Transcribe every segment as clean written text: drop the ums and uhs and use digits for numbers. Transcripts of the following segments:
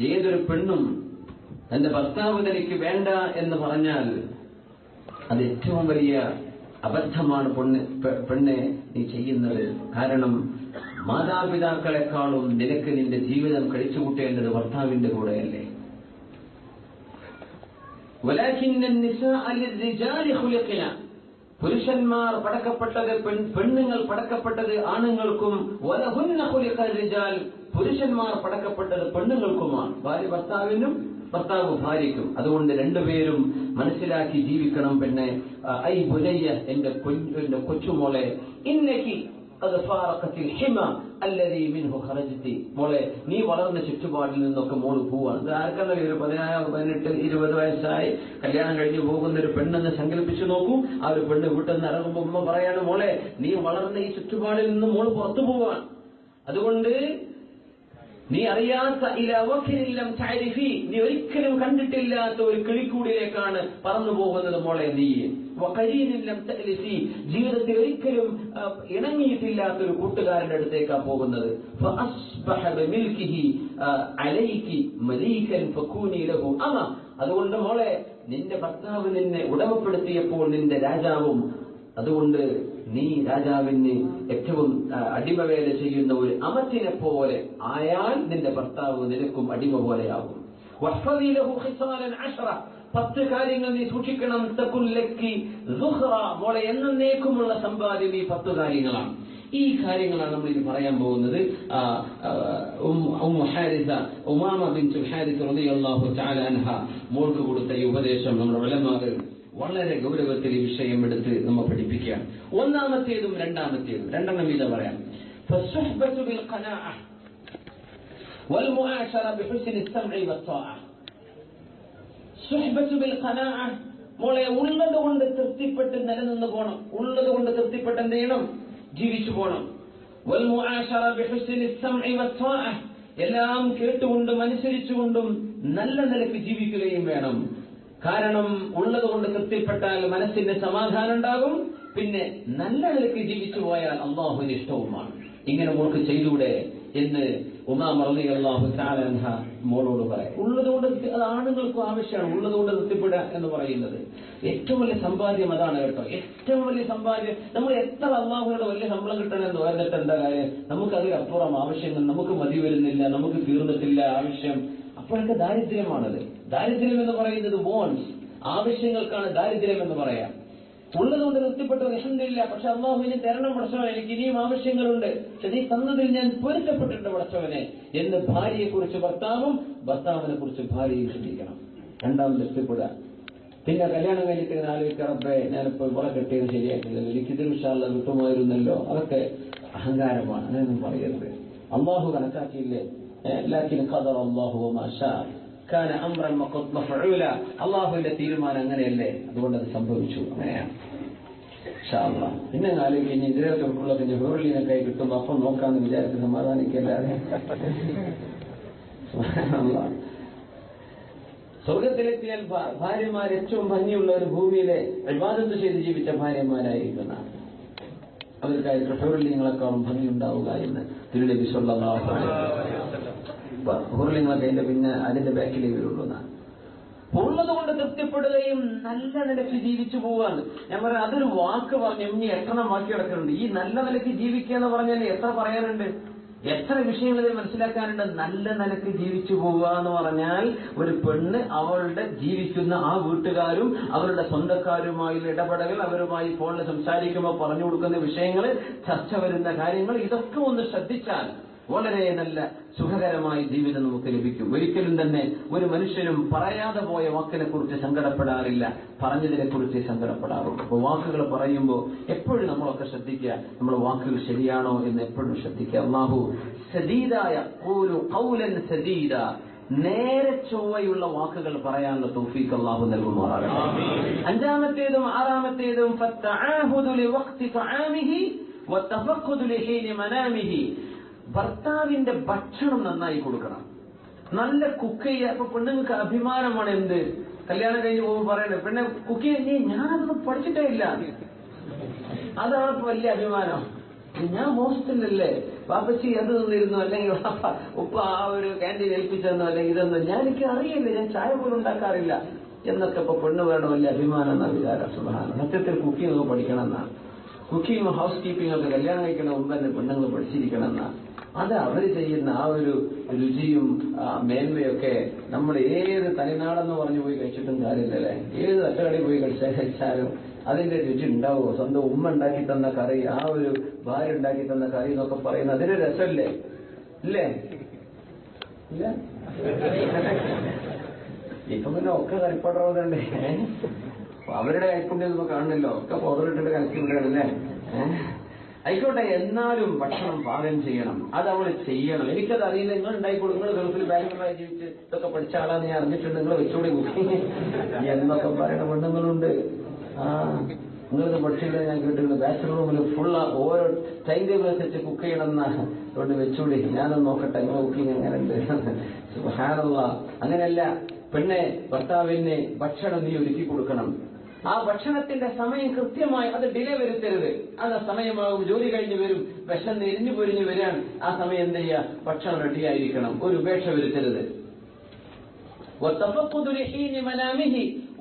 ഏതൊരു പെണ്ണും തന്റെ ഭർത്താവ് തനിക്ക് വേണ്ട എന്ന് പറഞ്ഞാൽ അത് ഏറ്റവും വലിയ അബദ്ധമാണ് പെണ്ണെ നീ ചെയ്യുന്നത്. കാരണം മാതാപിതാക്കളെക്കാളും നിനക്ക് നിന്റെ ജീവിതം കഴിച്ചുകൂട്ടേണ്ടത് ഭർത്താവിന്റെ കൂടെയല്ലേ. പുരുഷന്മാർ പടക്കപ്പെട്ടത് പെണ്ണുങ്ങൾ പടക്കപ്പെട്ടത് ആണുങ്ങൾക്കും, പുരുഷന്മാർ പടക്കപ്പെട്ടത് പെണ്ണുങ്ങൾക്കുമാണ്. ഭാര്യ ഭർത്താവിനും ഭർത്താവ് ഭാര്യയ്ക്കും. അതുകൊണ്ട് രണ്ടുപേരും മനസ്സിലാക്കി ജീവിക്കണം. പിന്നെ ഐ ബുനയ്യ, എന്റെ കൊച്ചുമോളെ, ഇന്നക്കി മോളെ, നീ വളർന്ന ചുറ്റുപാടിൽ നിന്നൊക്കെ മോള് പോവാണ്. ഇത് ആർക്കല്ല, ഒരു 16, 18, 20 വയസ്സായി കല്യാണം കഴിഞ്ഞ് പോകുന്ന ഒരു പെണ്ണെന്ന് സങ്കല്പിച്ചു നോക്കൂ. ആ ഒരു പെണ്ണ് വീട്ടിൽ നിന്ന് ഇറങ്ങുമ്പോ ഉമ്മ പറയാണ്, മോളെ നീ വളർന്ന ഈ ചുറ്റുപാടിൽ നിന്ന് മോള് പുറത്തു പോവാണ്. അതുകൊണ്ട് നീ അറിയാത്ത നീ ഒരിക്കലും കണ്ടിട്ടില്ലാത്ത ഒരു കിളിക്കൂടിലേക്കാണ് പറന്നു പോകുന്നത് മോളെ. നീ ജീവിതത്തിൽ ഒരിക്കലും ഇണങ്ങിയിട്ടില്ലാത്തൊരു കൂട്ടുകാരന്റെ അടുത്തേക്കാ പോകുന്നത്. അതുകൊണ്ട് മോളെ, നിന്റെ ഭർത്താവ് നിന്നെ ഉടമപ്പെടുത്തിയപ്പോൾ നിന്റെ രാജാവും, അതുകൊണ്ട് നീ രാജാവിന് ഏറ്റവും അടിമവേല ചെയ്യുന്ന ഒരു അമത്തിനെ പോലെ ആയാൽ നിന്റെ ഭർത്താവ് നിനക്കും അടിമ പോലെയാകും. 10 കാര്യങ്ങൾ നീ സൂക്ഷിക്കണം. മോളെ, എന്നേക്കുമുള്ള സമ്പാദ്യം ഈ 10 കാര്യങ്ങളാണ്. ഈ കാര്യങ്ങളാണ് നമ്മൾ ഇനി പറയാൻ പോകുന്നത്. ഉമാമ ബിൻതുൽ ഹാരിസ് റളിയല്ലാഹു തആല അൻഹ മോൾക്ക് കൊടുത്ത ഈ ഉപദേശം നമ്മുടെ ഉലമാകൾ വളരെ ഗൗരവത്തിൽ ഈ വിഷയം എടുത്ത് നമ്മൾ പഠിപ്പിക്കുകയാണ്. ഒന്നാമത്തേതും രണ്ടാമത്തേതും രണ്ടെണ്ണം വീതം പറയാം. മോളെ, ഉള്ളത് കൊണ്ട് തൃപ്തിപ്പെട്ട് നിലനിന്ന് പോണം. ഉള്ളത് കൊണ്ട് തൃപ്തിപ്പെട്ട് എന്ത് ചെയ്യണം? ജീവിച്ചു പോണം. എല്ലാം കേട്ടുകൊണ്ടും അനുസരിച്ചുകൊണ്ടും നല്ല നിലയ്ക്ക് ജീവിക്കുകയും വേണം. കാരണം ഉള്ളത് കൊണ്ട് തൃപ്തിപ്പെട്ടാൽ മനസ്സിന് സമാധാനം ഉണ്ടാകും. പിന്നെ നല്ല നിലയ്ക്ക് ജീവിച്ചു പോയാൽ അള്ളാഹുവിന് ഇഷ്ടവുമാണ്. ഇങ്ങനെ മോൾക്ക് ചെയ്തൂടെ എന്ന് ഉമാമ റളിയല്ലാഹു തആല അൻഹ മോളോട് പറയാം. ഉള്ളതുകൊണ്ട് അത് ആണുങ്ങൾക്കും ആവശ്യമാണ്. ഉള്ളതുകൊണ്ട് തൃപ്തിപ്പെടുക എന്ന് പറയുന്നത് ഏറ്റവും വലിയ സമ്പാദ്യം അതാണ് കേട്ടോ. ഏറ്റവും വലിയ സമ്പാദ്യം. നമ്മൾ എത്ര അള്ളാഹുവിനോട് വലിയ ശമ്പളം കിട്ടണമെന്ന് പറഞ്ഞിട്ട് എന്താ കാര്യം? നമുക്കതിലപ്പുറം ആവശ്യങ്ങൾ നമുക്ക് മതി വരുന്നില്ല, നമുക്ക് തീർന്നിട്ടില്ല ആവശ്യം. അപ്പോഴൊക്കെ ദാരിദ്ര്യമാണത്. ദാരിദ്ര്യം എന്ന് പറയുന്നത് വോൺസ്, ആവശ്യങ്ങൾക്കാണ് ദാരിദ്ര്യം എന്ന് പറയാം. ഉള്ളതുകൊണ്ട് തൃപ്തിപ്പെട്ടു അൽഹംദുലില്ല. പക്ഷെ അല്ലാഹുവിനെ തരണം പടച്ചവനെ, എനിക്ക് ഇനിയും ആവശ്യങ്ങളുണ്ട്, പക്ഷെ നീ തന്നതിൽ ഞാൻ പൊരുത്തപ്പെട്ടിട്ടുണ്ട് പടച്ചവനെ എന്ന് ഭാര്യയെ കുറിച്ച് ഭർത്താവും, ഭർത്താവിനെ കുറിച്ച് ഭാര്യയും ചിന്തിക്കണം. രണ്ടാമത് തൃപ്തിപ്പെടുക. പിന്നെ കല്യാണം കഴിഞ്ഞിട്ട് ഇങ്ങനെ ആലോചിക്കറപ്പേ, ഞാനിപ്പോ ഇവിടെ കെട്ടിയത് ശരിയാക്കില്ലല്ലോ, എനിക്കിതിൽ വിശാല കിട്ടുമായിരുന്നല്ലോ. അതൊക്കെ അഹങ്കാരമാണ്. അങ്ങനെയൊന്നും പറയരുത്. അള്ളാഹു കണക്കാക്കിയില്ലേ? അള്ളാഹുവിന്റെ തീരുമാനം അങ്ങനെയല്ലേ, അതുകൊണ്ട് അത് സംഭവിച്ചു. അങ്ങനെയാണ്. പിന്നെ ആലോചിക്കഴിഞ്ഞ് ഇതിനകത്തുള്ള പിന്നെ ഹൂറിനൊക്കെ കിട്ടുമ്പോ അപ്പം നോക്കാന്ന് വിചാരിച്ച് സമാധാനിക്കല്ലാതെ. സ്വർഗത്തിലെത്തിയാൽ ഭാര്യമാർ ഏറ്റവും ഭംഗിയുള്ള ഒരു ഭൂമിയിലെ ഇബാദത്ത് ചെയ്ത് ജീവിച്ച ഭാര്യമാരായിരിക്കുന്നതാണ്. അവർക്കായിരിക്കും ഹൂറിനങ്ങളെക്കാളും ഭംഗി ഉണ്ടാവുക എന്ന് തിരുനബി സ്വല്ലല്ലാഹു അലൈഹി വസല്ലം. ഹൂറിനങ്ങളൊക്കെ അതിന്റെ പിന്നെ അതിന്റെ ബാക്കിലേ വരുള്ളൂന്നാണ്. ഉള്ളത് കൊണ്ട് തൃപ്തിപ്പെടുകയും നല്ല നിലയ്ക്ക് ജീവിച്ചു പോവാണ്. ഞാൻ പറയാം, അതൊരു വാക്ക് പറഞ്ഞു ഇനി 8 വാക്കി കിടക്കുന്നുണ്ട്. ഈ നല്ല നിലയ്ക്ക് ജീവിക്കുക എന്ന് പറഞ്ഞാൽ എത്ര പറയാനുണ്ട്, എത്ര വിഷയങ്ങൾ മനസ്സിലാക്കാനുണ്ട്. നല്ല നിലയ്ക്ക് ജീവിച്ചു പോവുക എന്ന് പറഞ്ഞാൽ ഒരു പെണ്ണ് അവളുടെ ജീവിക്കുന്ന ആ വീട്ടുകാരും അവരുടെ സ്വന്തക്കാരുമായുള്ള ഇടപെടലുകൾ, അവരുമായി ഫോണിൽ സംസാരിക്കുമ്പോൾ പറഞ്ഞു കൊടുക്കുന്ന വിഷയങ്ങൾ, ചർച്ച വരുന്ന കാര്യങ്ങൾ, ഇതൊക്കെ ഒന്ന് ശ്രദ്ധിച്ചാൽ വളരെ നല്ല സുഖകരമായ ജീവിതം നമുക്ക് ലഭിക്കും. ഒരിക്കലും തന്നെ ഒരു മനുഷ്യനും പറയാതെ പോയ വാക്കിനെ കുറിച്ച് സങ്കടപ്പെടാറില്ല, പറഞ്ഞതിനെ കുറിച്ച് സങ്കടപ്പെടാറുള്ളൂ. അപ്പോൾ വാക്കുകൾ പറയുമ്പോൾ എപ്പോഴും നമ്മളൊക്കെ ശ്രദ്ധിക്കുക, നമ്മുടെ വാക്കുകൾ ശരിയാണോ എന്ന് എപ്പോഴും ശ്രദ്ധിക്കുക. അല്ലാഹു സദീദായ ഖൗലൻ സദീദ, നേരെ ചൊവ്വയുള്ള വാക്കുകൾ പറയാനുള്ള തൗഫീഖ് അല്ലാഹു നൽകുമാറാകട്ടെ. അഞ്ചാമത്തേതും ആറാമത്തേതും ഫത്തആഹുദു ലിവഖ്തി തആമിഹി വതഫഖുദു ലിഹീനി മനാമിഹി, ഭർത്താവിന്റെ ഭക്ഷണം നന്നായി കൊടുക്കണം. നല്ല കുക്ക് ചെയ്യുക. അപ്പൊ പെണ്ണുങ്ങൾക്ക് അഭിമാനമാണ്. എന്ത് കല്യാണം കഴിഞ്ഞ് പോകുമ്പോൾ പറയണേ, പെണ്ണെ കുക്ക് ചെയ്യാൻ ഞാനതൊന്നും പഠിച്ചിട്ടേ ഇല്ല. അതാണ് വലിയ അഭിമാനം. ഞാൻ ഹോസ്റ്റലല്ലേ, പാപ്പച്ചി അത് നിന്നിരുന്നു, അല്ലെങ്കിൽ ഉപ്പ ആ ഒരു ക്യാൻറ്റീൻ ഏൽപ്പിച്ചെന്നോ, അല്ലെങ്കിൽ ഇതൊന്നും എനിക്ക് അറിയില്ല, ഞാൻ ചായ പോലും ഉണ്ടാക്കാറില്ല എന്നൊക്കെ ഇപ്പൊ പെണ്ണ് വേണം വലിയ അഭിമാനം എന്ന വിചാരം. സുബ്ഹാനല്ലാഹ്. സത്യത്തിൽ കുക്കിംഗ് ഒക്കെ പഠിക്കണം എന്നാണ്. കുക്കിംഗ് ഹൗസ് കീപ്പിംഗ് ഒക്കെ കല്യാണം കഴിക്കണ മുമ്പ് തന്നെ പെണ്ണുങ്ങൾ പഠിച്ചിരിക്കണം എന്നാണ്. അത് അവർ ചെയ്യുന്ന ആ ഒരു രുചിയും മേന്മയൊക്കെ നമ്മൾ ഏത് തനിനാടെന്ന് പറഞ്ഞു പോയി കഴിച്ചിട്ടും കാര്യമില്ലല്ലേ. ഏത് തട്ടുകടയിൽ പോയി കഴിച്ചാലും അതിന്റെ രുചി ഉണ്ടാവുമോ? സ്വന്തം ഉമ്മ ഉണ്ടാക്കി തന്ന കറി, ആ ഒരു ഭാര്യ ഉണ്ടാക്കി തന്ന കറി എന്നൊക്കെ പറയുന്നത് അതിന് രസമല്ലേ? ഇല്ലേ? ഇല്ല. ഇപ്പൊ പിന്നെ ഒക്കെ കരിപ്പടറുന്നുണ്ട്. അവരുടെ കൈപ്പുണ്യം ഒന്നും കാണുന്നില്ലോ, ഒക്കെ പൗഡറിട്ടിട്ട് കലക്കി വിടുകയാണല്ലേ. ആയിക്കോട്ടെ, എന്നാലും ഭക്ഷണം പാകം ചെയ്യണം, അത് അവൾ ചെയ്യണം. എനിക്കത് അറിയില്ല, നിങ്ങൾ ഉണ്ടായിക്കോളൂ, നിങ്ങൾ ഗൾഫിൽ ബാംഗ്ലൂരായി ജീവിച്ച് ഇതൊക്കെ പഠിച്ച ആളാന്ന് ഞാൻ അറിഞ്ഞിട്ടുണ്ട്, നിങ്ങൾ വെച്ചോടെ കുക്കിംഗ് എന്നൊക്കെ പറയുന്ന പെണ്ണുങ്ങളുണ്ട്. നിങ്ങളിത് പഠിച്ചില്ല ഞാൻ കേട്ടിട്ടുണ്ട്. ബാച്ചലർ റൂമിൽ ഫുള്ള് ഓരോ ടൈം ടേബിൾ അനുസരിച്ച് കുക്ക് ചെയ്യണമെന്ന കൊണ്ട് വെച്ചൂടി, ഞാനൊന്ന് നോക്കട്ടെ നിങ്ങൾ കുക്കിംഗ് എങ്ങനെയുണ്ട്. സുബ്ഹാനല്ലാഹ്. അങ്ങനെയല്ല, പെണ്ണെ ഭർത്താവിന് ഭക്ഷണം നീ ഒരുക്കി കൊടുക്കണം. ആ ഭക്ഷണത്തിന്റെ സമയം കൃത്യമായി, അത് ഡിലേ വരുത്തരുത്. അത് സമയമാകും, ജോലി കഴിഞ്ഞ് വരും, വിശന്ന് എരിഞ്ഞു പൊരിഞ്ഞു വരാൻ, ആ സമയം എന്ത് ചെയ്യുക, ഭക്ഷണം റെഡിയായിരിക്കണം, ഒരു ഉപേക്ഷ വരുത്തരുത്.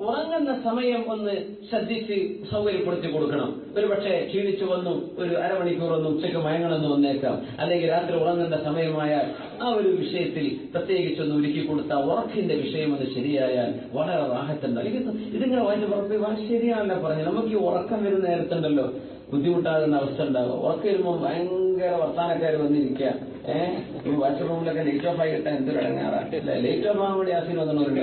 ഉറങ്ങുന്ന സമയം ഒന്ന് ശ്രദ്ധിച്ച് സൗകര്യപ്പെടുത്തി കൊടുക്കണം. ഒരു പക്ഷേ ക്ഷീണിച്ചു വന്നു, ഒരു അരമണിക്കൂർ ഒന്ന് ഉച്ചയ്ക്ക് മയങ്ങണമെന്ന് വന്നേക്കാം, അല്ലെങ്കിൽ രാത്രി ഉറങ്ങേണ്ട സമയമായാൽ ആ ഒരു വിഷയത്തിൽ പ്രത്യേകിച്ചൊന്ന് ഒരുക്കി കൊടുത്ത ഉറക്കിന്റെ വിഷയം ഒന്ന് ശരിയായാൽ വളരെ റാഹത്തുണ്ടാവും. ഇതിങ്ങനെ വായിച്ച് പുറത്ത് ശരിയാണല്ലോ പറഞ്ഞു. നമുക്ക് ഈ ഉറക്കം വരുന്ന നേരത്തുണ്ടല്ലോ ബുദ്ധിമുട്ടാകുന്ന അവസ്ഥ ഉണ്ടാകും. ഉറക്കം വരുമ്പോൾ ഭയങ്കര വർത്താനക്കാർ വന്നിരിക്കുക. ഈ വാട്സപ്പ് റൂമിലൊക്കെ ലേറ്റ് ഓഫ് ആയി കിട്ടാൻ എന്തൊരു ഇടങ്ങാറാണ്. ലേറ്റ് ഓഫ് ആകാൻ വേണ്ടി ആസിന് വന്നിട്ടുണ്ട്.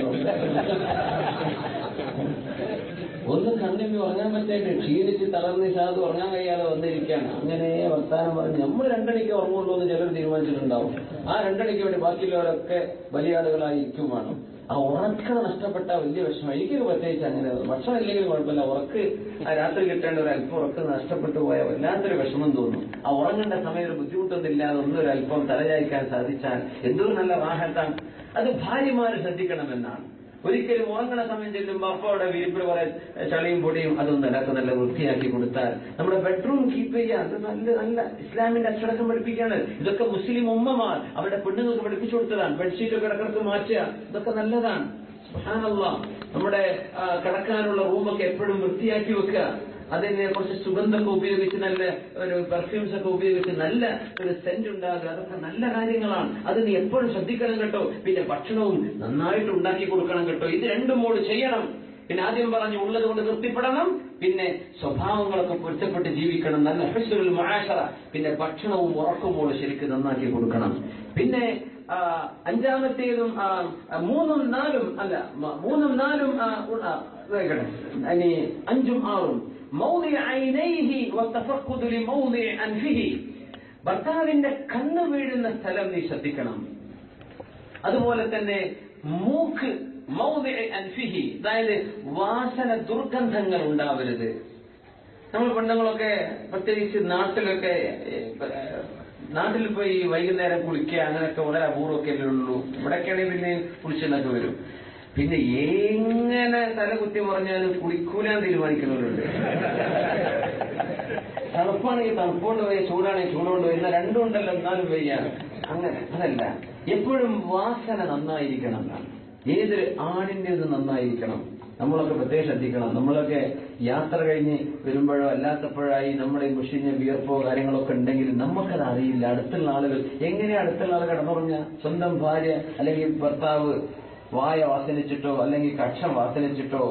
ഒന്ന് കണ്ണിമ്മി ഉറങ്ങാൻ പറ്റായിട്ട് ക്ഷീണിച്ച് തളർന്ന് സാധു ഉറങ്ങാൻ കഴിയാതെ വന്നിരിക്കുകയാണ്. അങ്ങനെ വർത്താനം പറഞ്ഞ് നമ്മൾ 2 മണിക്ക് ഉറങ്ങുള്ളൂ എന്ന് ചിലർ തീരുമാനിച്ചിട്ടുണ്ടാവും. ആ 2 മണിക്ക് വേണ്ടി ബാക്കിയുള്ളവരൊക്കെ വലിയ ആളുകളായി ഇരിക്കും വേണം. ആ ഉറക്കം നഷ്ടപ്പെട്ട വലിയ വിഷമം. എനിക്കൊക്കെ പ്രത്യേകിച്ച് അങ്ങനെ, ഭക്ഷണം ഇല്ലെങ്കിലും കുഴപ്പമില്ല, ഉറക്ക് ആ രാത്രി കിട്ടേണ്ട ഒരു അല്പം ഉറക്ക് നഷ്ടപ്പെട്ടു പോയാൽ വല്ലാത്തൊരു വിഷമം തോന്നും. ആ ഉറങ്ങേണ്ട സമയം ഒരു ബുദ്ധിമുട്ടൊന്നുമില്ലാതെ ഒന്നൊരു അല്പം തലചായ്ക്കാൻ സാധിച്ചാൽ എന്തൊരു നല്ല റാഹത്താണ്. അത് ഭാര്യമാര് ശ്രദ്ധിക്കണമെന്നാണ്. ഒരിക്കലും ഉറങ്ങണ സമയം ചെല്ലുമ്പോൾ അപ്പൊ അവിടെ വിരിപ്പിൽ കുറെ ചളിയും പൊടിയും അതൊന്നും അല്ലാത്ത നല്ല വൃത്തിയാക്കി കൊടുത്താൽ നമ്മുടെ ബെഡ്റൂം കീപ്പ് ചെയ്യാൻ അത് നല്ല നല്ല ഇസ്ലാമിന്റെ അച്ചടക്കം പഠിപ്പിക്കുകയാണ്. ഇതൊക്കെ മുസ്ലിം ഉമ്മമാർ അവരുടെ പെണ്ണുങ്ങൾക്ക് പഠിപ്പിച്ചു കൊടുത്തതാണ്. ബെഡ്ഷീറ്റൊക്കെ ഇടക്കിടക്ക് മാറ്റുക, ഇതൊക്കെ നല്ലതാണ്. സുബ്ഹാനല്ലാഹ്. നമ്മുടെ കിടക്കാനുള്ള റൂമൊക്കെ എപ്പോഴും വൃത്തിയാക്കി വെക്കുക. അതിനെ കുറച്ച് സുഗന്ധമൊക്കെ ഉപയോഗിച്ച്, നല്ല ഒരു പെർഫ്യൂംസ് ഒക്കെ ഉപയോഗിച്ച് നല്ല ഒരു സെന്റ് ഉണ്ടാകുക, അതൊക്കെ നല്ല കാര്യങ്ങളാണ്. അത് നീ എപ്പോഴും ശ്രദ്ധിക്കണം കേട്ടോ. പിന്നെ ഭക്ഷണവും നന്നായിട്ട് ഉണ്ടാക്കി കൊടുക്കണം കേട്ടോ. ഇത് രണ്ടും മോള് ചെയ്യണം. പിന്നെ ആദ്യം പറഞ്ഞു ഉള്ളത് കൊണ്ട് തൃപ്തിപ്പെടണം, പിന്നെ സ്വഭാവങ്ങളൊക്കെ പൊരുത്തപ്പെട്ട് ജീവിക്കണം, നല്ല ഹുസ്നുൽ മുആശറ. പിന്നെ ഭക്ഷണവും ഉറക്കവും മോള് ശരിക്കും നന്നാക്കി കൊടുക്കണം. പിന്നെ അഞ്ചാമത്തേതും 3ഉം 4ഉം അല്ല 3ഉം 4ഉം ഇനി 5ഉം 6ഉം ഭർത്താവിന്റെ കണ്ണ് വീഴുന്ന സ്ഥലം നീ ശ്രദ്ധിക്കണം. അതുപോലെ തന്നെ മൂക്ക് അൻഫിഹി, അതായത് വാസന ദുർഗന്ധങ്ങൾ ഉണ്ടാവരുത്. നമ്മൾ പെണ്ണുങ്ങളൊക്കെ പ്രത്യേകിച്ച് നാട്ടിൽ പോയി വൈകുന്നേരം കുളിക്കുക അങ്ങനെയൊക്കെ വളരെ അപൂർവമൊക്കെ ഉള്ളൂ. ഇവിടെയൊക്കെയാണെങ്കിൽ പിന്നെ കുളിച്ചെന്നൊക്കെ വരും. പിന്നെ എങ്ങനെ തലകുത്തി പറഞ്ഞാലും കുളിക്കൂലാൻ തീരുമാനിക്കുന്നവരുണ്ട്. തണുപ്പാണെങ്കിൽ തണുപ്പോണ്ട് പോയി, ചൂടാണെങ്കിൽ ചൂടുകൊണ്ട് പോയി, എന്നാൽ രണ്ടും ഉണ്ടല്ലോ എന്നാലും വയ്യാണ്. അങ്ങനെ അതല്ല, എപ്പോഴും വാസന നന്നായിരിക്കണം എന്നാണ്. ഏതൊരു ആണിന്റേത് നന്നായിരിക്കണം. നമ്മളൊക്കെ പ്രത്യേകം ശ്രദ്ധിക്കണം. നമ്മളൊക്കെ യാത്ര കഴിഞ്ഞ് വരുമ്പോഴോ അല്ലാത്തപ്പോഴായി നമ്മുടെ മുഷിഞ്ഞ വിയർപ്പോ കാര്യങ്ങളൊക്കെ ഉണ്ടെങ്കിൽ നമുക്കത് അറിയില്ല. അടുത്തുള്ള ആളുകൾ എങ്ങനെയാ അടുത്തുള്ള ആൾ കിടന്നുറങ്ങ, സ്വന്തം ഭാര്യ അല്ലെങ്കിൽ ഭർത്താവ് വായ വാസനിച്ചിട്ടോ അല്ലെങ്കിൽ കക്ഷം വാസനിച്ചിട്ടോ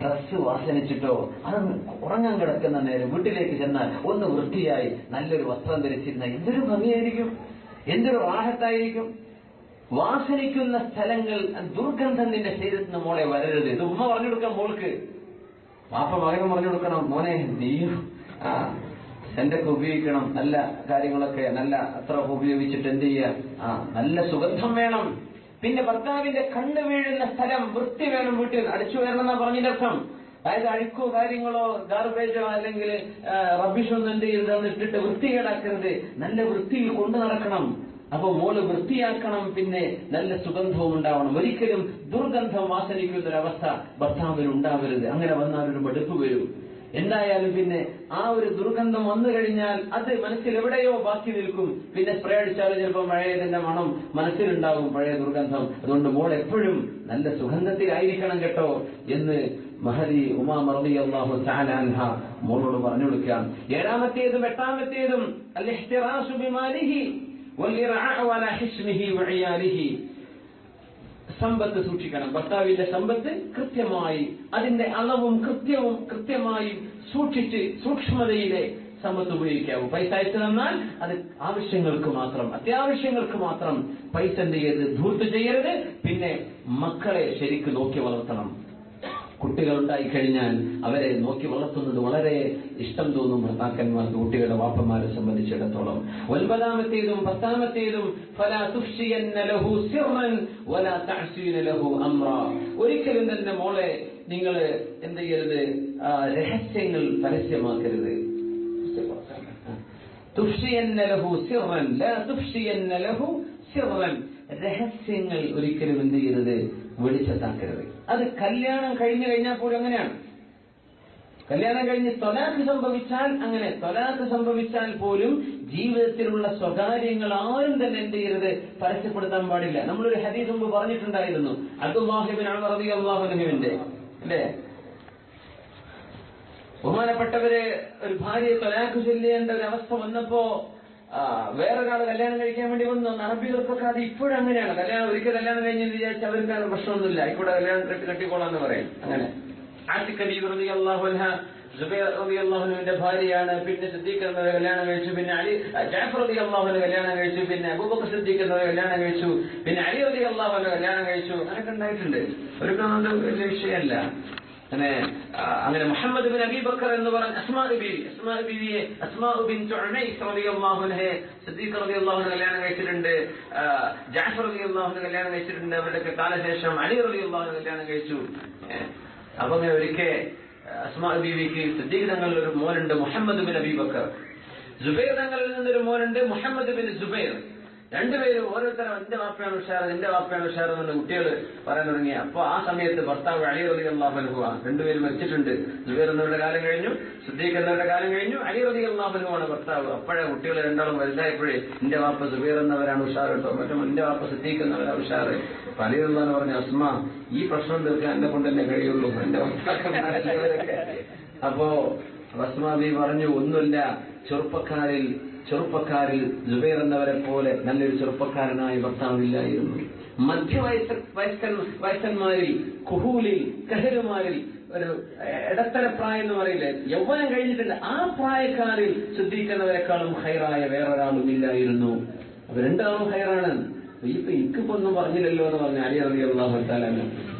ഡ്രസ്സ് വാസനിച്ചിട്ടോ അത് ഉറങ്ങാൻ കിടക്കുന്ന നേരം വീട്ടിലേക്ക് ചെന്നാൽ ഒന്ന് വൃത്തിയായി നല്ലൊരു വസ്ത്രം ധരിച്ചിരുന്ന എന്തൊരു ഭംഗിയായിരിക്കും, എന്തൊരു റാഹത്തായിരിക്കും. വാസനിക്കുന്ന സ്ഥലങ്ങൾ, ദുർഗന്ധം നിന്റെ ശരീരത്തിന് മോളെ വരരുത്. ഇത് ഉമ്മ പറഞ്ഞു കൊടുക്കാം മോൾക്ക്, വാപ്പ മകനും പറഞ്ഞു കൊടുക്കണം, മോനെ നീയും സെന്റൊക്കെ ഉപയോഗിക്കണം, നല്ല കാര്യങ്ങളൊക്കെ നല്ല അത്ര ഉപയോഗിച്ചിട്ട് എന്ത് ചെയ്യാം, നല്ല സുഗന്ധം വേണം. പിന്നെ ഭർത്താവിന്റെ കണ്ണ് വീഴുന്ന സ്ഥലം വൃത്തി വേണം. വീട്ടിൽ അടിച്ചു വരണം എന്നാ പറഞ്ഞതിന്റെ അർത്ഥം. അതായത് അഴുക്കോ കാര്യങ്ങളോ ഗാർബേജോ അല്ലെങ്കിൽ റബ്ബിഷൊന്നും എന്ത് ചെയ്ത് ഇട്ടിട്ട് വൃത്തികേടാക്കരുത്, നല്ല വൃത്തിയിൽ കൊണ്ടു നടക്കണം. അപ്പൊ മോള് വൃത്തിയാക്കണം, പിന്നെ നല്ല സുഗന്ധവും ഉണ്ടാവണം. ഒരിക്കലും ദുർഗന്ധം വാസനിക്കുന്നൊരവസ്ഥ ഭർത്താവിന് ഉണ്ടാവരുത്. അങ്ങനെ വന്നാൽ ഒരു മടുപ്പ് വരും. എന്തായാലും പിന്നെ ആ ഒരു ദുർഗന്ധം വന്നു കഴിഞ്ഞാൽ അത് മനസ്സിൽ എവിടെയോ ബാക്കി നിൽക്കും. പിന്നെ സ്പ്രേ അടിച്ചാലും ചിലപ്പോൾ പഴയതിന്റെ മണം മനസ്സിലുണ്ടാവും, പഴയ ദുർഗന്ധം. അതുകൊണ്ട് മോൾ എപ്പോഴും നല്ല സുഗന്ധത്തിലായിരിക്കണം കേട്ടോ എന്ന് മഹദി ഉമാമ റളിയല്ലാഹു തആല അൻഹ മോളോട് പറഞ്ഞു കൊടുക്കുകയാണ്. 7ാമത്തേതും 8ാമത്തേതും അൽ-ഇഹ്തിറാസു ബിമാലിഹി വൽ-ഇർആഉ അലാ ഹിസ്മിഹി വഇയാലിഹി. സമ്പത്ത് സൂക്ഷിക്കണം. ഭർത്താവിന്റെ സമ്പത്ത് കൃത്യമായി അതിന്റെ അളവും കൃത്യമായി സൂക്ഷിച്ച് സൂക്ഷ്മതയിലെ സമ്പത്ത് ഉപയോഗിക്കാവൂ. പൈസ അയച്ചു തന്നാൽ അത് ആവശ്യങ്ങൾക്ക് മാത്രം, അത്യാവശ്യങ്ങൾക്ക് മാത്രം പൈസ എന്ത് ചെയ്യരുത്, ധൂർത്ത് ചെയ്യരുത്. പിന്നെ മക്കളെ ശരിക്ക് നോക്കി വളർത്തണം. കുട്ടികൾ ഉണ്ടായിക്കഴിഞ്ഞാൽ അവരെ നോക്കി വളർത്തുന്നത് വളരെ ഇഷ്ടം തോന്നും ഭർത്താക്കന്മാർക്ക്, കുട്ടികളുടെ വാപ്പന്മാരെ സംബന്ധിച്ചിടത്തോളം. 9ാമത്തേതും 10ാമത്തേതും ഫലാ തുഫ്ശിയന്ന ലഹു സിർറൻ വലാ തഅസീന ലഹു അംറാ. ഒരിക്കലും തന്നെ മോളെ നിങ്ങൾ എന്ത് ചെയ്യരുത്, രഹസ്യങ്ങൾ പരസ്യമാക്കരുത്. തുഫ്ശിയന്ന ലഹു സിർറൻ ലാ തുഫ്ശിയന്ന ലഹു സിർറൻ. രഹസ്യങ്ങൾ ഒരിക്കലും എന്ത് ചെയ്യരുത്, വെളിച്ചത്താക്കരുത്. അത് കല്യാണം കഴിഞ്ഞു കഴിഞ്ഞാൽ പോലും അങ്ങനെയാണ്. കല്യാണം കഴിഞ്ഞ് ത്വലാഖ് സംഭവിച്ചാൽ അങ്ങനെ, ത്വലാഖ് സംഭവിച്ചാൽ പോലും ജീവിതത്തിലുള്ള സ്വകാര്യങ്ങൾ ആരും തന്നെ എന്ത് ചെയ്യരുത്, പരസ്യപ്പെടുത്താൻ പാടില്ല. നമ്മളൊരു ഹദീസ് മുമ്പ് പറഞ്ഞിട്ടുണ്ടായിരുന്നു, അബ്ദുല്ലാഹി ഇബ്നു ഉമർ റളിയല്ലാഹു അൻഹുവിന്റെ അല്ലേ, ബഹുമാനപ്പെട്ടവര് ഒരു ഭാര്യയെ ത്വലാഖ് ചൊല്ലേണ്ട ഒരു അവസ്ഥ വന്നപ്പോ വേറൊരാൾ കല്യാണം കഴിക്കാൻ വേണ്ടി വന്നു. അറബികൾക്കൊക്കെ അത് ഇപ്പോഴും അങ്ങനെയാണ്. ഒരിക്കൽ കല്യാണം കഴിഞ്ഞെന്ന് വിചാരിച്ച് അവർക്ക് പ്രശ്നമൊന്നുമില്ല, ഇവിടെ കല്യാണം കെട്ടിക്കോളാന്ന് പറയും. അങ്ങനെ ആതിഖ ബീവി റളിയല്ലാഹു അൻഹ സുബൈർ റളിയല്ലാഹു അൻഹുവിന്റെ ഭാര്യയാണ്. പിന്നെ സിദ്ദീഖ് എന്നവരെ കല്യാണം കഴിച്ചു. പിന്നെ ജഅഫർ റളിയല്ലാഹു അൻഹു കല്യാണം കഴിച്ചു. പിന്നെ അബൂബക്കർ സിദ്ദീഖ് എന്നവരെ കല്യാണം കഴിച്ചു. പിന്നെ അലി റളിയല്ലാഹു അൻഹു കല്യാണം കഴിച്ചു. അങ്ങനെയൊക്കെ ഉണ്ടായിട്ടുണ്ട്. ഒരിക്കലും വലിയ വിഷയമല്ല. അങ്ങനെ മുഹമ്മദ് ബിൻ അബീ ബക്കർ എന്ന് പറഞ്ഞ അസ്മാ ബീവിയെ അസ്മാ ബിൻതു ഉമൈസ് റളിയല്ലാഹു അൻഹ സിദ്ദീഖ് റളിയല്ലാഹു അൻഹു കല്യാണം കഴിച്ചിട്ടുണ്ട്. ജഅഫർ റളിയല്ലാഹു അൻഹു കല്യാണം കഴിച്ചിട്ടുണ്ട്. അവരുടെ കാലശേഷം അലി റളിയല്ലാഹു അൻഹു കല്യാണം കഴിച്ചു. അപ്പൊ അങ്ങനെ ഒരിക്കൽ അസ്മാ ബീവിക്ക് സിദ്ദീഖ് തങ്ങളിൽ ഒരു മോനുണ്ട്, മുഹമ്മദ് ബിൻ അബീ ബക്കർ. സുബൈർ തങ്ങളിൽ നിന്നൊരു മോനുണ്ട്, മുഹമ്മദ് ബിൻ സുബൈർ. രണ്ടുപേരും ഓരോരുത്തരും എന്റെ വാപ്പയാണ് ഉഷാർ, എന്റെ വാപ്പയാണ് ഉഷാർ എന്ന് കുട്ടികൾ പറയാൻ തുടങ്ങി. അപ്പൊ ആ സമയത്ത് ഭർത്താവ് അലി റളിയല്ലാഹു അൻഹു രണ്ടുപേരും മരിച്ചിട്ടുണ്ട്. സുബൈർ എന്നവരുടെ കാലം കഴിഞ്ഞു, സിദ്ദീഖ് എന്നവരുടെ കാലം കഴിഞ്ഞു, അലി റളിയല്ലാഹു അൻഹു ആണ് ഭർത്താവ്. അപ്പോഴേ കുട്ടികൾ രണ്ടാളും വലുതായപ്പോഴേ എന്റെ വാപ്പ സുബൈർ എന്നവരാണ് ഉഷാർ കേട്ടോ, മറ്റും എന്റെ വാപ്പ സിദ്ദീഖ് എന്നവരാണ് ഉഷാർ. അപ്പൊ അലി റളിയല്ലാഹു പറഞ്ഞു, അസ്മാ ഈ പ്രശ്നം തീർക്കാൻ എന്നെ കൊണ്ട് തന്നെ കഴിയുള്ളൂ, എന്റെ ഭർത്താക്കന്മാരൊക്കെ. അപ്പോ അസ്മാ ബി പറഞ്ഞു, ഒന്നുമില്ല, ചെറുപ്പക്കാരിൽ സുബൈർ എന്നവരെ പോലെ നല്ലൊരു ചെറുപ്പക്കാരനായ ഭർത്താവില്ലായിരുന്നു. വയസ്സന്മാരിൽ കുഹൂലിൽ കഹരുമാരിൽ ഒരു ഇടത്തര പ്രായം എന്ന് പറയില്ലേ, യൗവനം കഴിഞ്ഞിട്ടില്ല, ആ പ്രായക്കാരിൽ സിദ്ദീഖിനവരെക്കാളും ഹൈറായ വേറൊരാളും ഇല്ലായിരുന്നു. അപ്പൊ രണ്ടാളും ഹൈറാണ്. ഇപ്പൊ എനിക്കിപ്പോ ഒന്നും പറഞ്ഞില്ലല്ലോ എന്ന് പറഞ്ഞ അലി റളിയല്ലാഹു തആല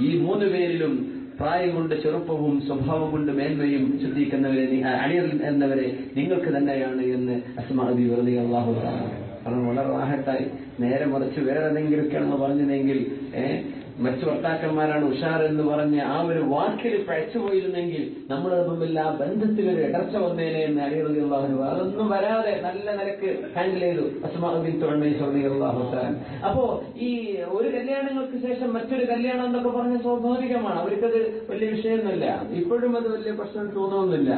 ഈ 3 പേരിലും പ്രായം കൊണ്ട് ചെറുപ്പവും സ്വഭാവം കൊണ്ട് മേന്മയും സിദ്ദീഖ് എന്നവരെ അലി എന്നവരെ നിങ്ങൾക്ക് തന്നെയാണ് എന്ന് അസ്മാ ബീവി റളിയല്ലാഹു തആല കാരണം വളരെ റാഹത്തായി. നേരെ മറിച്ച് വേറെ എന്തെങ്കിലുമൊക്കെയാണെന്ന് പറഞ്ഞതെങ്കിൽ മറ്റു ഭർത്താക്കന്മാരാണ് ഉഷാർ എന്ന് പറഞ്ഞ് ആ ഒരു വാക്കിൽ പഴച്ചുപോയിരുന്നെങ്കിൽ നമ്മൾ തമ്മിൽ ആ ബന്ധത്തിൽ ഒരു ഇടർച്ച വന്നേനെ എന്ന് അലി റളിയല്ലാഹു അൻഹു അതൊന്നും വരാതെ നല്ല നിലക്ക് ഹാൻഡിൽ ചെയ്തു അസ്മാ ബിൻതു ഉമൈസ് റളിയല്ലാഹു തആല. അപ്പോ ഈ ഒരു കല്യാണങ്ങൾക്ക് ശേഷം മറ്റൊരു കല്യാണം എന്നൊക്കെ പറഞ്ഞ സ്വാഭാവികമാണ്, അവർക്കത് വലിയ വിഷയമൊന്നുമില്ല. ഇപ്പോഴും അത് വലിയ പ്രശ്നം തോന്നുന്നില്ല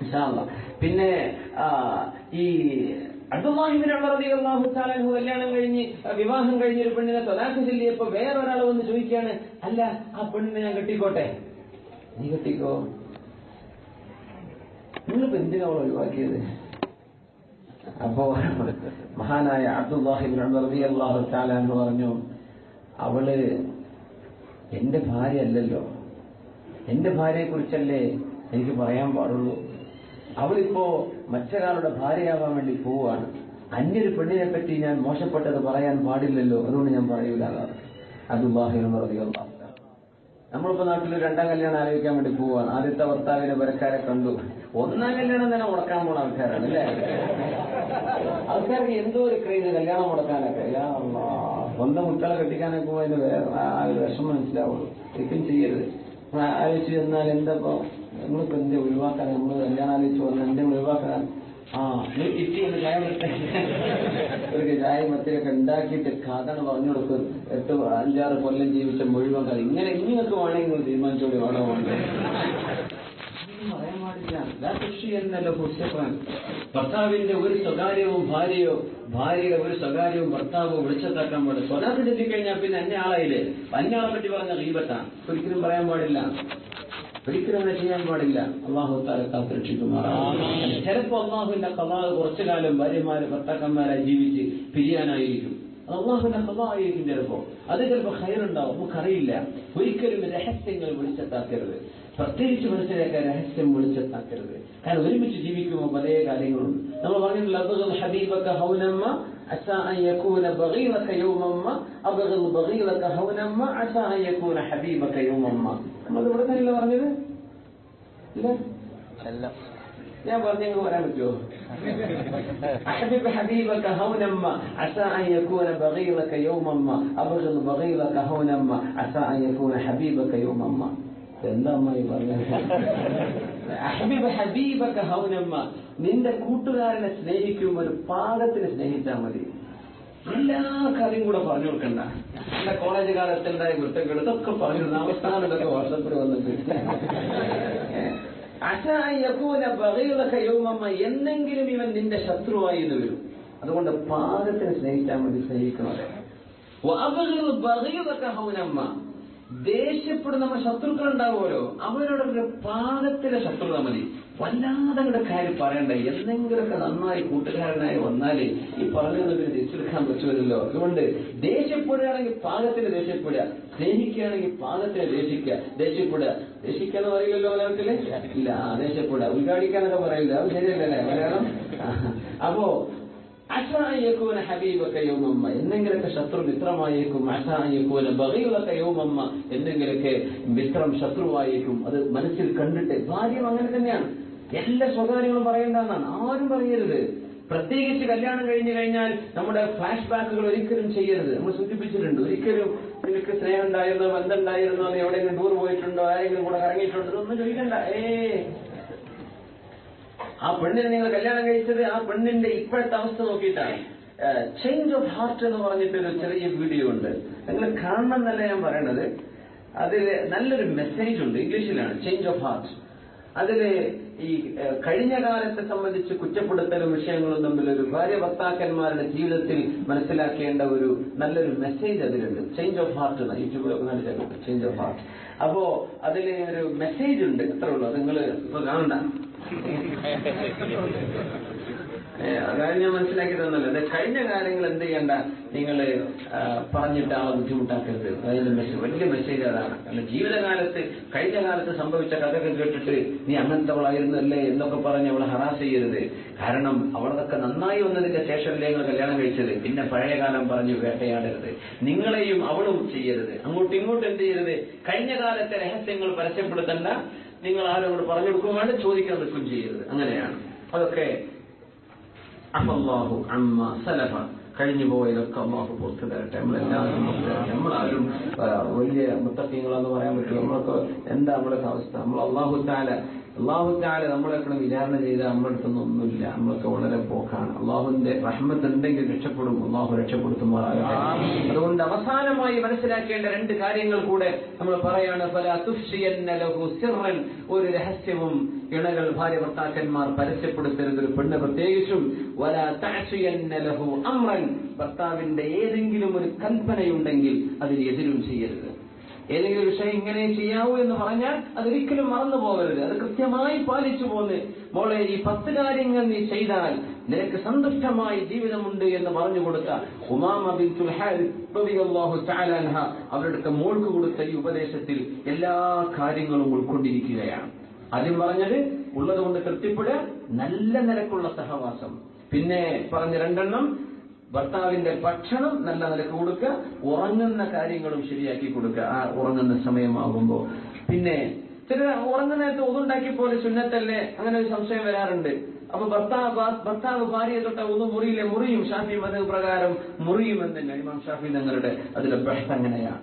ഇൻഷാ അല്ലാഹ്. പിന്നെ ഈ അബ്ദുല്ലാഹി ഇബ്നു ഉമർ റളിയല്ലാഹു തആല അൻഹു കല്യാണം കഴിഞ്ഞ് വിവാഹം കഴിഞ്ഞ ഒരു പെണ്ണിനെ ത്വലാഖ് ചൊല്ലിയപ്പോ വേറൊരാൾ വന്ന് ചോദിക്കുകയാണ്, അല്ല ആ പെണ്ണിനെ ഞാൻ കെട്ടിക്കോട്ടെ? നീ കെട്ടിക്കോ, നിങ്ങളിപ്പോ എന്തിനാ ഒഴിവാക്കിയത്? അപ്പോ മഹാനായ അബ്ദുല്ലാഹി ഇബ്നു ഉമർ റളിയല്ലാഹു തആല അൻഹു പറഞ്ഞു, അവള് എന്റെ ഭാര്യ അല്ലല്ലോ, എന്റെ ഭാര്യയെ കുറിച്ചല്ലേ എനിക്ക് പറയാൻ പാടുള്ളൂ. അവളിപ്പോ മറ്റൊരാളുടെ ഭാര്യയാവാൻ വേണ്ടി പോവുകയാണ്. അന്യൊരു പെണ്ണിനെ പറ്റി ഞാൻ മോശപ്പെട്ടത് പറയാൻ പാടില്ലല്ലോ, അതുകൊണ്ട് ഞാൻ പറയൂല. അബ്ദുല്ലാഹി ഉമർ റളിയല്ലാഹു തആല. നമ്മളിപ്പോ നാട്ടിൽ 2ാം കല്യാണം ആലോചിക്കാൻ വേണ്ടി പോവാണ്. ആദ്യത്തെ ഭർത്താവിനെ പരക്കാരെ കണ്ടു, 1ാം കല്യാണം തന്നെ മുടക്കാൻ പോണ ആൾക്കാരാണ് അല്ലേ? ആൾക്കാർക്ക് എന്തോ ഒരു ക്രൈസ് കല്യാണം മുടക്കാനൊക്കെ. സ്വന്തം കുട്ടികളെ കെട്ടിക്കാനൊക്കെ അതിന് വേറെ ആ ഒരു വിഷമം മനസ്സിലാവുള്ളൂ. ശരിക്കും ചെയ്യരുത്. ആലോചിച്ച് ചെന്നാൽ എന്താപ്പോ നമ്മളിപ്പോ എന്ത് ഒഴിവാക്കാൻ, നമ്മൾ കല്യാണം ആലോചിച്ച് വന്നാൽ എന്തെങ്കിലും ഒഴിവാക്കാൻ, ഇറ്റി ഒന്ന് ചായ ഒരു ചായ മത്തിലൊക്കെ ഉണ്ടാക്കിയിട്ട് കഥണ് പറഞ്ഞു കൊടുക്കും. 8-5-6 കൊല്ലം ജീവിച്ച മുഴുവൻ കഥ ഇങ്ങനെ ഇങ്ങനെയൊക്കെ വേണമെങ്കിൽ തീരുമാനിച്ചോളി വേണോ പറയാൻ പാടില്ല. ഭർത്താവിന്റെ ഒരു സ്വകാര്യവും ഭാര്യയുടെ ഒരു സ്വകാര്യവും ഭർത്താവോ വിളിച്ചെത്താക്കാൻ പാടില്ല. സ്വലാത്ത് ചൊല്ലിക്കഴിഞ്ഞാൽ പിന്നെ അന്യ ആളായില്ലേ. അന്യാളെ പറ്റി പറഞ്ഞ ഗീബത്താണ്. ഒരിക്കലും പറയാൻ പാടില്ല, ഒരിക്കലും അങ്ങനെ ചെയ്യാൻ പാടില്ല. അള്ളാഹു തആല കാത്തുരക്ഷിക്കുമാറാകട്ടെ. ചിലപ്പോൾ അള്ളാഹുവിന്റെ ഖദാ കുറച്ചു കാലം ഭർത്താക്കന്മാരായി ജീവിച്ച് പിരിയാനായിരിക്കും. അത് അള്ളാഹുവിന്റെ ഖദാ ആയിരിക്കും. അത് ചിലപ്പോൾ ഖൈറുണ്ടാവും, നമുക്കറിയില്ല. ഒരിക്കലും രഹസ്യങ്ങൾ വിളിച്ചെത്താക്കരുത്. പ്രത്യേകിച്ച് മനസ്സിലാക്കാൻ രഹസ്യം വിളിച്ചെത്താക്കരുത്. കാരണം ഒരുമിച്ച് ജീവിക്കുമ്പോൾ പല കാര്യങ്ങളുണ്ട്. നമ്മൾ പറഞ്ഞിട്ടുള്ള അബ്ഗിദ് ഹബീബക ഹൗനമ്മ അസാ അൻ യകൂന ബഗീലക യൗമമ്മ അബ്ഗിദ് ബഗീലക ഹൗനമ്മ അസാ അൻ യകൂന ഹബീബക യൗമമ്മ. നമ്മൾ ഇവിടെ തന്നെയല്ലേ പറഞ്ഞത്? ഇല്ല, ഞാൻ പറഞ്ഞെങ്കിൽ പറയാൻ പറ്റുമോ? അഹ്ബിബ് ഹബീബക ഹൗനമ്മ അസാ അൻ യകൂന ബഗീലക യൗമമ്മ അബ്ഗിദ് ബഗീലക ഹൗനമ്മ അസാ അൻ യകൂന ഹബീബക യൗമമ്മ. എന്താ അമ്മായി പറഞ്ഞത്? അഹ്ബിബ് ഹബീബക ഹൗനമ്മ, നിന്റെ കൂട്ടുകാരനെ സ്നേഹിക്കുമ്പോൾ ഒരു പാകത്തിന് സ്നേഹിച്ചാൽ മതി. എല്ലാ കാര്യം കൂടെ പറഞ്ഞു കൊടുക്കണ്ട. എന്റെ കോളേജ് കാലത്തുണ്ടായ വൃത്തങ്ങൾ ഇതൊക്കെ പറഞ്ഞിരുന്ന അവസാനം ഇതൊക്കെ വാട്സപ്പിൽ വന്നിട്ട് എന്നെങ്കിലും ഇവൻ നിന്റെ ശത്രുവായി എന്ന് വരും. അതുകൊണ്ട് പാകത്തിന് സ്നേഹിച്ചാൽ മതി, സ്നേഹിക്കണവരെ. ദേഷ്യപ്പെടുന്ന നമ്മൾ ശത്രുക്കൾ ഉണ്ടാവുമല്ലോ, അവരോടൊരു പാകത്തിലെ ശത്രുത മതി. വല്ലാതെ അങ്ങോട്ട് കാര്യം പറയണ്ട. എന്തെങ്കിലുമൊക്കെ നന്നായി കൂട്ടുകാരനായി വന്നാലേ ഈ പറഞ്ഞത് തിരിച്ചെടുക്കാൻ പറ്റുമല്ലോ. അതുകൊണ്ട് ദേഷ്യപ്പെടുകയാണെങ്കിൽ പാകത്തിന് ദേഷ്യപ്പെടുക, സ്നേഹിക്കുകയാണെങ്കിൽ പാകത്തിന് ദേഷിക്കാന്ന് പറയില്ലല്ലോ മലയാളത്തില്. ഇല്ല, ദേഷ്യപ്പെടുക. ഉദ്ഘാടിക്കാന്നൊക്കെ പറയില്ല, അത് ശരിയല്ലേ മലയാളം? അപ്പോ അസാ അൻ യകൂന ഹബീബക യൗമമ്മ, എന്തെങ്കിലൊക്കെ ശത്രു മിത്രമായേക്കും. അസാ അൻ യകൂന ബഗീലക യൗമമ്മ, എന്തെങ്കിലൊക്കെ മിത്രം ശത്രുവായേക്കും. അത് മനസ്സിൽ കണ്ടിട്ട്. ഭാര്യം അങ്ങനെ തന്നെയാണ്. എല്ലാ സ്വകാര്യങ്ങളും പറയേണ്ടെന്നാണ്, ആരും പറയരുത്. പ്രത്യേകിച്ച് കല്യാണം കഴിഞ്ഞു കഴിഞ്ഞാൽ നമ്മുടെ ഫ്ലാഷ് ബാക്കുകൾ ഒരിക്കലും ചെയ്യരുത്. നമ്മൾ സൂചിപ്പിച്ചിട്ടുണ്ട്. ഒരിക്കലും നിനക്ക് സ്നേഹം ഉണ്ടായിരുന്നോ, ബന്ധം ഉണ്ടായിരുന്നോ, നീ എവിടെയെങ്കിലും ടൂർ പോയിട്ടുണ്ടോ, ആരെങ്കിലും കൂടെ കറങ്ങിയിട്ടുണ്ടോ, ഇതൊന്നും ചോദിക്കണ്ട. ആ പെണ്ണിനെ നിങ്ങൾ കല്യാണം കഴിച്ചത് ആ പെണ്ണിന്റെ ഇപ്പോഴത്തെ അവസ്ഥ നോക്കിയിട്ടാണ്. ചേഞ്ച് ഓഫ് ഹാർട്ട് എന്ന് പറഞ്ഞിട്ടൊരു ചെറിയ വീഡിയോ ഉണ്ട്, നിങ്ങൾ കാണണം എന്നല്ല ഞാൻ പറയണത്. അതിൽ നല്ലൊരു മെസ്സേജ് ഉണ്ട്, ഇംഗ്ലീഷിലാണ്, ചേഞ്ച് ഓഫ് ഹാർട്ട്. അതില് ഈ കഴിഞ്ഞ കാലത്തെ സംബന്ധിച്ച് കുറ്റപ്പെടുത്തലും വിഷയങ്ങളും തമ്മിലൊരു ഭാര്യ ഭർത്താക്കന്മാരുടെ ജീവിതത്തിൽ മനസ്സിലാക്കേണ്ട ഒരു നല്ലൊരു മെസ്സേജ് അതിലുണ്ട്. ചേഞ്ച് ഓഫ് ഹാർട്ട് എന്ന യൂട്യൂബിലൊക്കെ കാണിച്ചിട്ടുണ്ട്, ചേഞ്ച് ഓഫ് ഹാർട്ട്. അപ്പോ അതില് ഒരു മെസ്സേജ് ഉണ്ട്, അത്രേ ഉള്ളൂ. അത് നിങ്ങൾ ഇപ്പൊ കാണണ്ട. അതായത് ഞാൻ മനസ്സിലാക്കി തന്നല്ലോ. അത് കഴിഞ്ഞ കാര്യങ്ങൾ എന്ത് ചെയ്യണ്ട, നിങ്ങൾ പറഞ്ഞിട്ട് ആളെ ബുദ്ധിമുട്ടാക്കരുത്. അതിന്റെ വലിയ മെസ്സേജ് അതാണ്. കാരണം ജീവിതകാലത്ത് കഴിഞ്ഞ കാലത്ത് സംഭവിച്ച കഥകൾ കേട്ടിട്ട് നീ അങ്ങനത്തെവളായിരുന്നല്ലേ എന്നൊക്കെ പറഞ്ഞ് അവളെ ഹറാസ് ചെയ്യരുത്. കാരണം അവളതൊക്കെ നന്നായി വന്നതിന്റെ ശേഷമല്ലേ നിങ്ങൾ കല്യാണം കഴിച്ചത്. പിന്നെ പഴയ കാലം പറഞ്ഞ് വേട്ടയാടരുത്. നിങ്ങളെയും അവളും ചെയ്യരുത്. അങ്ങോട്ടും ഇങ്ങോട്ടും എന്ത് ചെയ്യരുത്. കഴിഞ്ഞ കാലത്തെ രഹസ്യങ്ങൾ പരസ്യപ്പെടുത്തണ്ട. നിങ്ങൾ ആരോട് പറഞ്ഞു കൊടുക്കും വേണ്ട, ചോദിക്കാൻ നിൽക്കും ചെയ്യരുത്. അങ്ങനെയാണ്. അതൊക്കെ അല്ലാഹു അമ്മ സലഫ, കഴിഞ്ഞു പോയതൊക്കെ അല്ലാഹു പുറത്തു തരട്ടെ. നമ്മളാരും വലിയ മുത്തഖീങ്ങളെന്ന് പറയാൻ പറ്റും. നമ്മളൊക്കെ എന്താ നമ്മുടെ അവസ്ഥ? നമ്മൾ അല്ലാഹു തആല നമ്മളെക്കൊണ്ട് വിചാരണ ചെയ്താൽ നമ്മുടെ അടുത്തൊന്നും ഒന്നുമില്ല. നമ്മളൊക്കെ വളരെ പോക്കാണ്. അള്ളാഹുവിന്റെ റഹ്മത്ത് ഉണ്ടെങ്കിൽ രക്ഷപ്പെടും. അള്ളാഹു രക്ഷപ്പെടുത്തുമാറാകട്ടെ. അതുകൊണ്ട് അവസാനമായി മനസ്സിലാക്കേണ്ട രണ്ട് കാര്യങ്ങൾ കൂടെ നമ്മൾ പറയാണ്. ഫലാ തുഫ്ശിയന്ന ലഹു സിർറൻ, ഒരു രഹസ്യവും ഇണകൾ ഭാര്യ ഭർത്താക്കന്മാർ പരസ്യപ്പെടുത്തരുത്, ഒരു പെണ്ണ് പ്രത്യേകിച്ചും. വലാ തഅസിയന്ന ലഹു അംറൻ, ഭർത്താവിന്റെ ഏതെങ്കിലും ഒരു കൽപ്പനയുണ്ടെങ്കിൽ അതിന് എതിരും ചെയ്യരുത്. ഏതെങ്കിലും വിഷയം ഇങ്ങനെ ചെയ്യാവൂ എന്ന് പറഞ്ഞാൽ അതൊരിക്കലും മറന്നു പോകരുത്. അത് കൃത്യമായി പാലിച്ചു പോന്ന്, മോളെ ഈ 10 കാര്യങ്ങൾ നീ ചെയ്താൽ നിനക്ക് സന്തുഷ്ടമായി ജീവിതമുണ്ട് എന്ന് പറഞ്ഞു കൊടുത്ത ഉമാമ ബിൻതുൽ ഹാരിസ് റളിയല്ലാഹു തആല അൻഹ അവരുടെ മോൾക്ക് കൊടുത്ത ഈ ഉപദേശത്തിൽ എല്ലാ കാര്യങ്ങളും ഉൾക്കൊണ്ടിരിക്കുകയാണ്. ആദ്യം പറഞ്ഞത് ഉള്ളത് കൊണ്ട് തൃപ്തിപ്പെടുക, നല്ല നിലക്കുള്ള സഹവാസം. പിന്നെ പറഞ്ഞ 2 എണ്ണം, ഭർത്താവിന്റെ ഭക്ഷണം നല്ല നിലക്ക് കൊടുക്കുക, ഉറങ്ങുന്ന കാര്യങ്ങളും ശരിയാക്കി കൊടുക്കുക ആ ഉറങ്ങുന്ന സമയമാകുമ്പോ. പിന്നെ ചില ഉറങ്ങുന്ന നേരത്തെ ഒതുണ്ടാക്കി പോലെ സുന്നത്തല്ലേ, അങ്ങനെ ഒരു സംശയം വരാറുണ്ട്. അപ്പൊ ഭർത്താവ് ഭാര്യയെ തൊട്ട ഒന്നു മുറിയില്ലേ? മുറിയും. ഷാഫി മദ്ഹബ് പ്രകാരം മുറിയുമെന്ന് തന്നെ ഇമാം ഷാഫി തങ്ങളുടെ അതിലെ ബഹ്സ് അങ്ങനെയാണ്.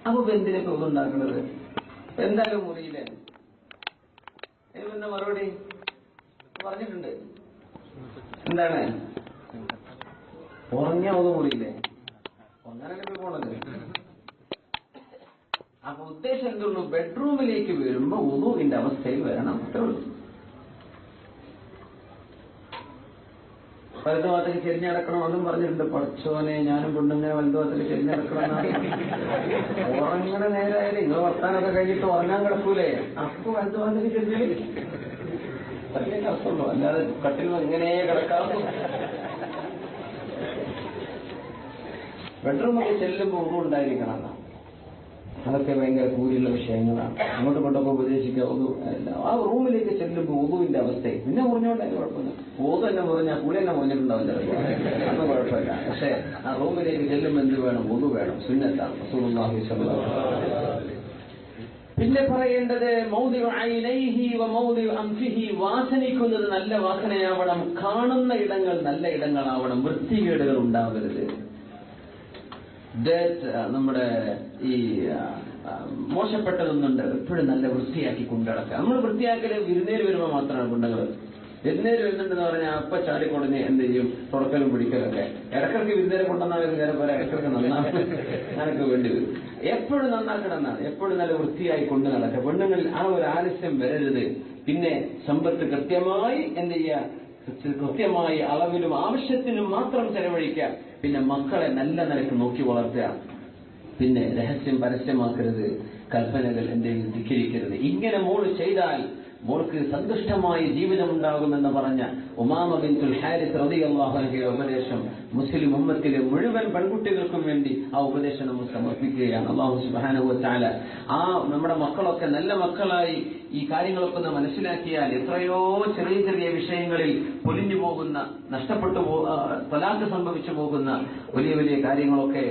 അപ്പൊ എന്തിനൊക്കെ ഒതുണ്ടാക്കുന്നത്? എന്തായാലും മുറിയില്ലേ? എന്താ മറുപടി പറഞ്ഞിട്ടുണ്ട്? എന്താണ്? ഉറങ്ങിയ ഒന്നും മുറിയില്ലേ? അങ്ങനെയൊക്കെ പോണത്. അപ്പൊ ഉദ്ദേശം എന്തുള്ളൂ? ബെഡ്റൂമിലേക്ക് വരുമ്പോ വുദൂഇന്റെ അവസ്ഥയിൽ വരണം. അത്രേ ഉള്ളൂ. വലതുഭാഗത്തേക്ക് ചെരിഞ്ഞടക്കണം അതും പറഞ്ഞിട്ടുണ്ട്. പഠിച്ചോനെ ഞാനും കൊണ്ടിങ്ങനെ വലതുഭാഗത്തേക്ക് ചെരിഞ്ഞടക്കണം. ഉറങ്ങണ നേരായാലും നിങ്ങൾ വർത്താനൊക്കെ കഴിഞ്ഞിട്ട് ഉറങ്ങാൻ കിടക്കൂലേ, അപ്പൊ വലതുഭാഗത്തേക്ക് ചെരിഞ്ഞാൽ അതിലേക്ക് അർത്ഥമുള്ളൂ. അല്ലാതെ കട്ടിൽ എങ്ങനെ കിടക്കാം. ബെഡ്റൂമൊക്കെ ചെല്ലുമ്പോൾ ഒന്നും ഉണ്ടായിരിക്കണം. അതൊക്കെ ഭയങ്കര കൂരിയുള്ള വിഷയങ്ങളാണ്. അങ്ങോട്ട് കൊണ്ടൊക്കെ ഉപദേശിക്കുക. ആ റൂമിലേക്ക് ചെല്ലുമ്പോൾ ഒതുവിന്റെ അവസ്ഥയും പിന്നെ മുറിഞ്ഞോണ്ട് അതിന് കുഴപ്പമില്ല. ഓതു തന്നെ മുറിഞ്ഞാൽ കൂടെ തന്നെ മുറിഞ്ഞിട്ടുണ്ടാവില്ല, അതൊന്നും കുഴപ്പമില്ല. പക്ഷെ ആ റൂമിലേക്ക് ചെല്ലുമ്പോൾ എന്ത് വേണം? ഒതു വേണം, സുന്നത്താണ് റസൂലുള്ളാഹി സ്വല്ലല്ലാഹു അലൈഹി വസല്ലം. പിന്നെ പറയേണ്ടത് മൗദിഉ ഐനൈഹി വ മൗദിഉ അൻഫിഹി, വാസനിക്കുന്നത് നല്ല വാസനയാവണം, കാണുന്ന ഇടങ്ങൾ നല്ല ഇടങ്ങളാവണം, വൃത്തികേടുകൾ ഉണ്ടാവരുത്. നമ്മുടെ ഈ മോശപ്പെട്ടതൊന്നുണ്ട് എപ്പോഴും നല്ല വൃത്തിയാക്കി കൊണ്ടുനടക്കുക. നമ്മൾ വൃത്തിയാക്കല് വിരുന്നേര് വരുമ്പോൾ മാത്രമാണ് ഗുണ്ടകൾ. വിരുന്നേര് വരുന്നുണ്ടെന്ന് പറഞ്ഞാൽ അപ്പ ചാടിക്കൊടഞ്ഞ് എന്ത് ചെയ്യും? തുടക്കലും പിടിക്കലൊക്കെ. ഇടക്കിടക്ക് വിരുന്നേരെ കൊണ്ടുവന്നാൽ നേരെ പോലെ ഇടക്കിടക്ക് നന്നാക്കാൻ ഞാനൊക്കെ വേണ്ടി വരും. എപ്പോഴും നന്നാക്കണമെന്നാണ്, എപ്പോഴും നല്ല വൃത്തിയായി കൊണ്ടു നടക്കുക. പെണ്ണുങ്ങളിൽ ആ ഒരു ആലസ്യം വരരുത്. പിന്നെ സമ്പത്ത് കൃത്യമായി എന്ത് ചെയ്യുക? കൃത്യമായി അളവിലും ആവശ്യത്തിനും മാത്രം ചെലവഴിക്കുക. പിന്നെ മക്കളെ നല്ല നിലക്ക് നോക്കി വളർത്തുക. പിന്നെ രഹസ്യം പരസ്യമാക്കരുത്, കൽപ്പനകൾ എന്തെങ്കിലും ധിക്കരിക്കരുത്. ഇങ്ങനെ മോള് ചെയ്താൽ മോൾക്ക് സന്തുഷ്ടമായ ജീവിതമുണ്ടാകുമെന്ന് പറഞ്ഞ ഉമാമ ബിൻതുൽ ഹാരിസ് റളിയല്ലാഹു അൻഹയുടെ ഉപദേശം മുസ്ലിം ഉമ്മത്തിലെ മുഴുവൻ പെൺകുട്ടികൾക്കും വേണ്ടി ആ ഉപദേശം നമ്മൾ സമർപ്പിക്കുകയാണ്. അല്ലാഹു സുബ്ഹാനഹു വ തആല ആ നമ്മുടെ മക്കളൊക്കെ നല്ല മക്കളായി ഈ കാര്യങ്ങളൊക്കെ ഒന്ന് മനസ്സിലാക്കിയാൽ എത്രയോ ചെറിയ ചെറിയ വിഷയങ്ങളിൽ പൊലിഞ്ഞു പോകുന്ന, നഷ്ടപ്പെട്ടു തലാഖ് സംഭവിച്ചു പോകുന്ന വലിയ വലിയ കാര്യങ്ങളൊക്കെ